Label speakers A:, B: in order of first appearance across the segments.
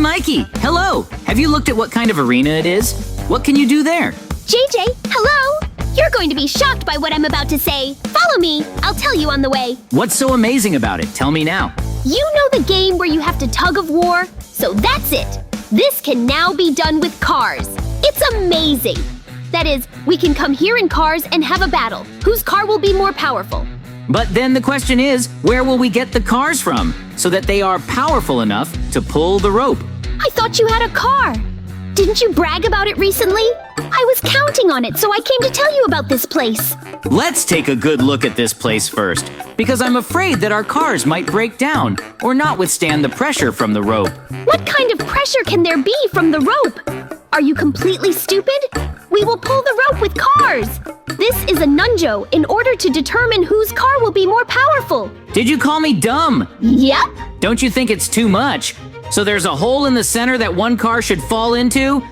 A: Mikey! Hello! Have you looked at what kind of arena it is? What can you do there?
B: JJ, hello! You're going to be shocked by what I'm about to say. Follow me. I'll tell you on the way.
A: What's so amazing about it? Tell me now.
B: You know the game where you have to tug of war? So that's it. This can now be done with cars. It's amazing. That is, we can come here in cars and have a battle. Whose car will be more powerful?
A: But then the question is, where will we get the cars from so that they are powerful enough to pull the rope?
B: I thought you had a car. Didn't you brag about it recently? I was counting on it, so I came to tell you about this place.
A: Let's take a good look at this place first, because I'm afraid that our cars might break down or not withstand the pressure from the rope.
B: What kind of pressure can there be from the rope? Are you completely stupid? We will pull the rope with cars. This is a nunjo in order to determine whose car will be more powerful.
A: Did you call me dumb?
B: Yep.
A: Don't you think it's too much? So there's a hole in the center that one car should fall into?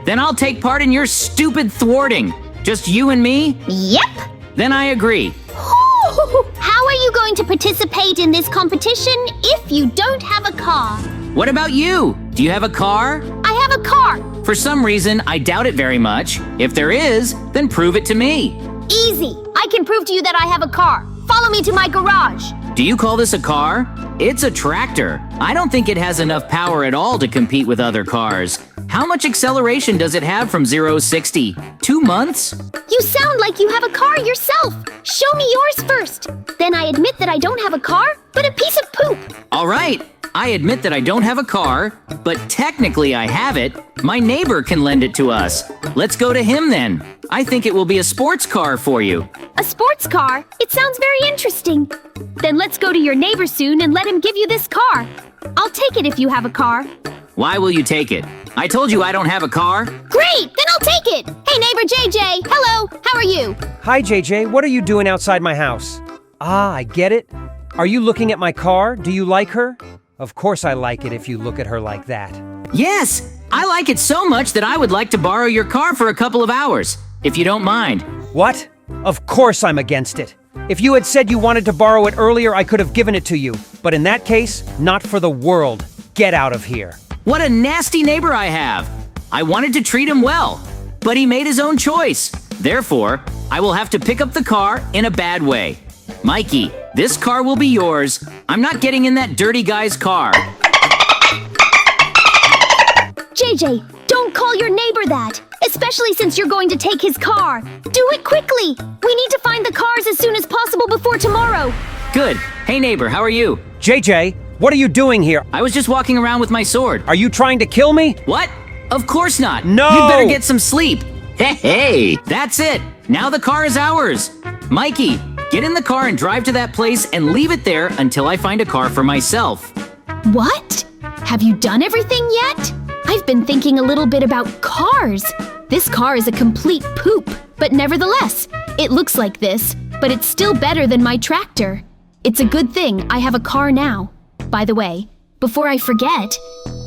A: Then I'll take part in your stupid thwarting. Just you and me?
B: Yep.
A: Then I agree.
B: How are you going to participate in this competition if you don't have a car?
A: What about you? Do you have a car?
B: I have a car.
A: For some reason, I doubt it very much. If there is, then prove it to me.
B: Easy. I can prove to you that I have a car. Follow me to my garage.
A: Do you call this a car? It's a tractor. I don't think it has enough power at all to compete with other cars. How much acceleration does it have from 0 to 60? 2 months?
B: You sound like you have a car yourself. Show me yours first. Then I admit that I don't have a car, but a piece of poop.
A: All right. I admit that I don't have a car, but technically I have it. My neighbor can lend it to us. Let's go to him then. I think it will be a sports car for you.
B: A sports car? It sounds very interesting. Then let's go to your neighbor soon and let him give you this car. I'll take it if you have a car.
A: Why will you take it? I told you I don't have a car.
B: Great! Then I'll take it! Hey, neighbor JJ! Hello! How are you?
C: Hi, JJ. What are you doing outside my house? Ah, I get it. Are you looking at my car? Do you like her? Of course I like it if you look at her like that.
A: Yes! I like it so much that I would like to borrow your car for a couple of hours, if you don't mind.
C: What? Of course I'm against it. If you had said you wanted to borrow it earlier, I could have given it to you. But in that case, not for the world. Get out of here.
A: What a nasty neighbor I have! I wanted to treat him well, but he made his own choice. Therefore, I will have to pick up the car in a bad way. Mikey, this car will be yours. I'm not getting in that dirty guy's car.
B: JJ, don't call your neighbor that, especially since you're going to take his car. Do it quickly. We need to find the cars as soon as possible before tomorrow.
A: Good. Hey neighbor, how are you?
C: JJ, what are you doing here?
A: I was just walking around with my sword.
C: Are you trying to kill me?
A: What? Of course not.
C: No!
A: You'd better get some sleep. Hey! That's it. Now the car is ours. Mikey, get in the car and drive to that place and leave it there until I find a car for myself.
B: What? Have you done everything yet? I've been thinking a little bit about cars. This car is a complete poop, but nevertheless, it looks like this, but it's still better than my tractor. It's a good thing I have a car now. By the way, before I forget,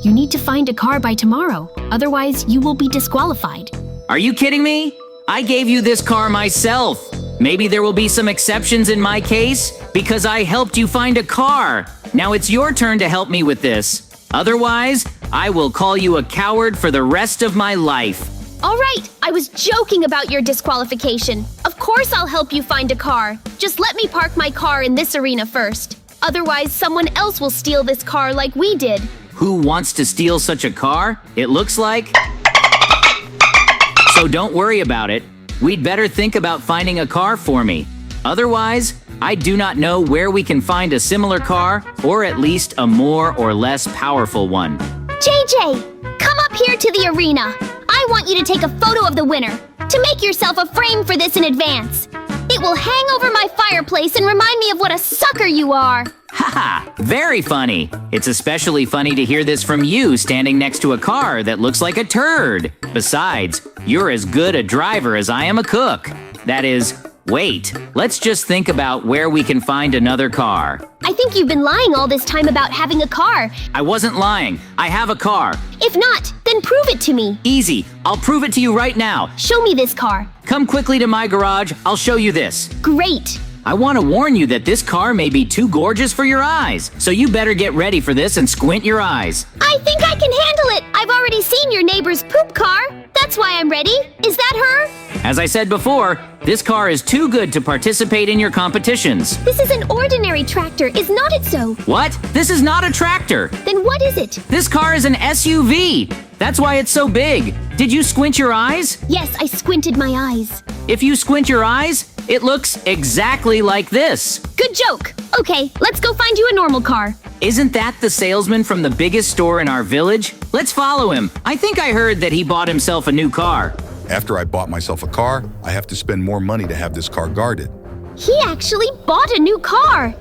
B: you need to find a car by tomorrow, otherwise you will be disqualified.
A: Are you kidding me? I gave you this car myself. Maybe there will be some exceptions in my case because I helped you find a car. Now it's your turn to help me with this. Otherwise, I will call you a coward for the rest of my life.
B: All right, I was joking about your disqualification. Of course I'll help you find a car. Just let me park my car in this arena first. Otherwise, someone else will steal this car like we did.
A: Who wants to steal such a car? It looks like. So don't worry about it. We'd better think about finding a car for me. Otherwise, I do not know where we can find a similar car, or at least a more or less powerful one.
B: JJ, come up here to the arena. I want you to take a photo of the winner, to make yourself a frame for this in advance. It will hang over my fireplace and remind me of what a sucker you are.
A: Haha, very funny. It's especially funny to hear this from you standing next to a car that looks like a turd. Besides, you're as good a driver as I am a cook. That is, wait, let's just think about where we can find another car.
B: I think you've been lying all this time about having a car.
A: I wasn't lying. I have a car.
B: If not, then prove it to me.
A: Easy. I'll prove it to you right now.
B: Show me this car.
A: Come quickly to my garage. I'll show you this.
B: Great.
A: I want to warn you that this car may be too gorgeous for your eyes, so you better get ready for this and squint your eyes.
B: I think I can handle it. I've already seen your neighbor's poop car. That's why I'm ready. Is that her?
A: As I said before, this car is too good to participate in your competitions.
B: This is an ordinary tractor, is not it so?
A: What? This is not a tractor.
B: Then what is it?
A: This car is an SUV. That's why it's so big. Did you squint your eyes?
B: Yes, I squinted my eyes.
A: If you squint your eyes, it looks exactly like this.
B: Good joke. Okay, let's go find you a normal car.
A: Isn't that the salesman from the biggest store in our village? Let's follow him. I think I heard that he bought himself a new car.
D: After I bought myself a car, I have to spend more money to have this car guarded.
B: He actually bought a new car.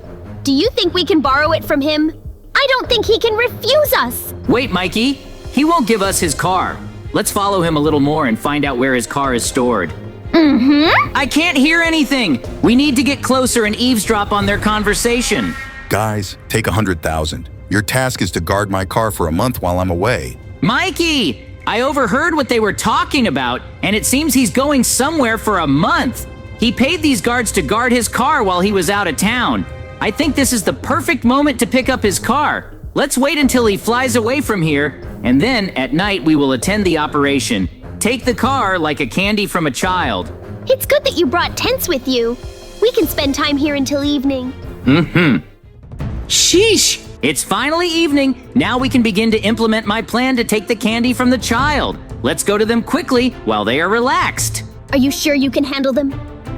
B: Do you think we can borrow it from him? I don't think he can refuse us.
A: Wait, Mikey. He won't give us his car. Let's follow him a little more and find out where his car is stored. I can't hear anything. We need to get closer and eavesdrop on their conversation.
D: Guys, take 100,000. Your task is to guard my car for a month while I'm away.
A: Mikey! I overheard what they were talking about, and it seems he's going somewhere for a month. He paid these guards to guard his car while he was out of town. I think this is the perfect moment to pick up his car. Let's wait until he flies away from here, and then at night we will attend the operation. Take the car like a candy from a child.
B: It's good that you brought tents with you. We can spend time here until evening.
A: Sheesh! It's finally evening. Now we can begin to implement my plan to take the candy from the child. Let's go to them quickly while they are relaxed.
B: Are you sure you can handle them?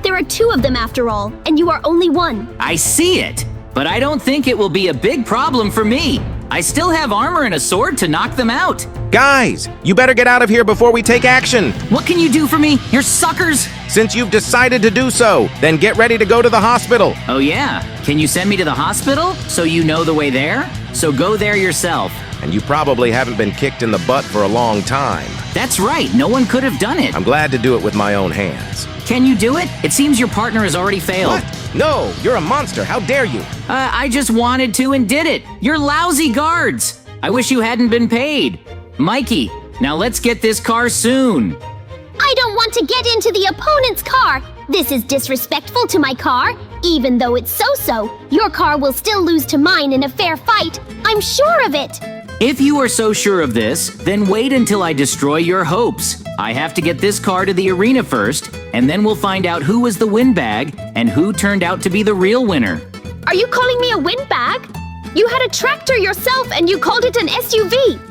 B: There are two of them after all, and you are only one.
A: I see it, but I don't think it will be a big problem for me. I still have armor and a sword to knock them out.
E: Guys, you better get out of here before we take action.
A: What can you do for me, you suckers?
E: Since you've decided to do so, then get ready to go to the hospital.
A: Oh yeah, can you send me to the hospital so you know the way there? So go there yourself.
E: And you probably haven't been kicked in the butt for a long time.
A: That's right, no one could have done it.
E: I'm glad to do it with my own hands.
A: Can you do it? It seems your partner has already failed.
E: What? No, you're a monster. How dare you?
A: I just wanted to and did it. You're lousy guards. I wish you hadn't been paid. Mikey, now let's get this car soon.
B: I don't want to get into the opponent's car. This is disrespectful to my car. Even though it's so-so, your car will still lose to mine in a fair fight. I'm sure of it.
A: If you are so sure of this, then wait until I destroy your hopes. I have to get this car to the arena first, and then we'll find out who was the windbag and who turned out to be the real winner.
B: Are you calling me a windbag? You had a tractor yourself and you called it an SUV.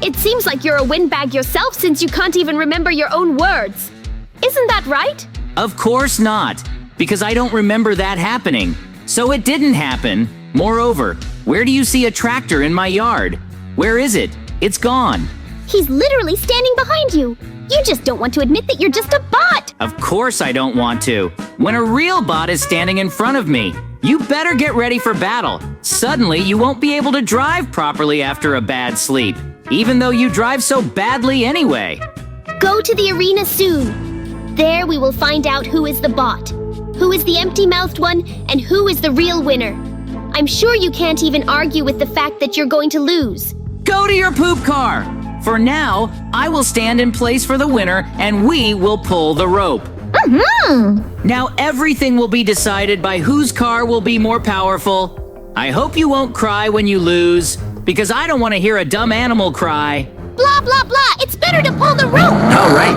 B: It seems like you're a windbag yourself since you can't even remember your own words. Isn't that right?
A: Of course not, because I don't remember that happening. So it didn't happen. Moreover, where do you see a tractor in my yard? Where is it? It's gone.
B: He's literally standing behind you. You just don't want to admit that you're just a bot.
A: Of course I don't want to. When a real bot is standing in front of me, you better get ready for battle. Suddenly, you won't be able to drive properly after a bad sleep, even though you drive so badly anyway.
B: Go to the arena soon. There we will find out who is the bot, who is the empty-mouthed one, and who is the real winner. I'm sure you can't even argue with the fact that you're going to lose.
A: Go to your poop car! For now, I will stand in place for the winner and we will pull the rope. Now everything will be decided by whose car will be more powerful. I hope you won't cry when you lose, because I don't want to hear a dumb animal cry.
B: Blah, blah, blah. It's better to pull the rope.
A: All right.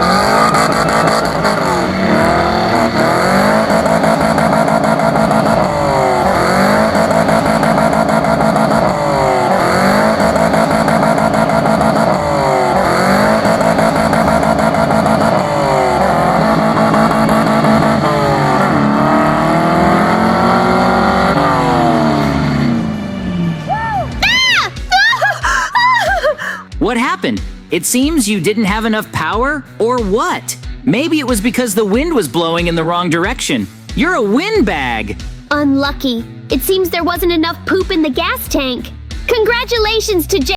A: What happened? It seems you didn't have enough power, or what? Maybe it was because the wind was blowing in the wrong direction. You're a windbag.
B: Unlucky. It seems there wasn't enough poop in the gas tank. Congratulations to